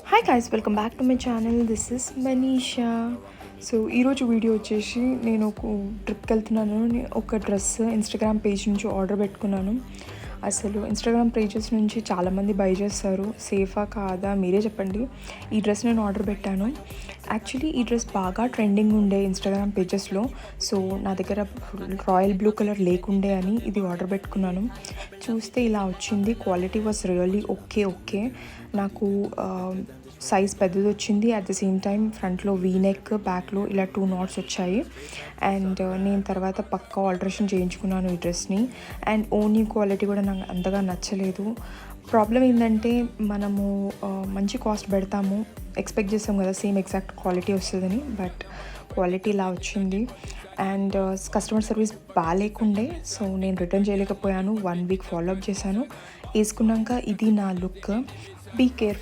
Hi guys, welcome back to my channel. This is Manisha. So ఈరోజు video వచ్చేసి నేను ఒక ట్రిప్కి వెళ్తున్నాను. ఒక డ్రెస్ ఇన్స్టాగ్రామ్ పేజ్ నుంచి ఆర్డర్ పెట్టుకున్నాను. అసలు ఇన్స్టాగ్రామ్ పేజెస్ నుంచి చాలామంది బై చేస్తారు, సేఫా కాదా మీరే చెప్పండి. ఈ డ్రెస్ నేను ఆర్డర్ పెట్టాను. యాక్చువల్లీ ఈ డ్రెస్ బాగా ట్రెండింగ్ ఉండే ఇన్స్టాగ్రామ్ పేజెస్లో. సో నా దగ్గర రాయల్ బ్లూ కలర్ లేకుండే అని ఇది ఆర్డర్ పెట్టుకున్నాను. చూస్తే ఇలా వచ్చింది. Quality was really okay. నాకు సైజ్ పెద్దది వచ్చింది. అట్ ద సేమ్ టైం ఫ్రంట్లో వీ నెక్, బ్యాక్లో ఇలా 2 knots వచ్చాయి. అండ్ నేను తర్వాత పక్కా ఆల్టరేషన్ చేయించుకున్నాను ఈ డ్రెస్ని. అండ్ ఓనీ క్వాలిటీ కూడా నాకు అంతగా నచ్చలేదు. ప్రాబ్లం ఏంటంటే మనము మంచి కాస్ట్ పెడతాము, ఎక్స్పెక్ట్ చేస్తాం కదా సేమ్ ఎగ్జాక్ట్ క్వాలిటీ వస్తుందని, బట్ క్వాలిటీ ఇలా వచ్చింది. అండ్ కస్టమర్ సర్వీస్ బాగాలేకుండే, సో నేను రిటర్న్ చేయలేకపోయాను. 1 week ఫాలోఅప్ చేశాను. వేసుకున్నాక ఇది నా లుక్. Be careful.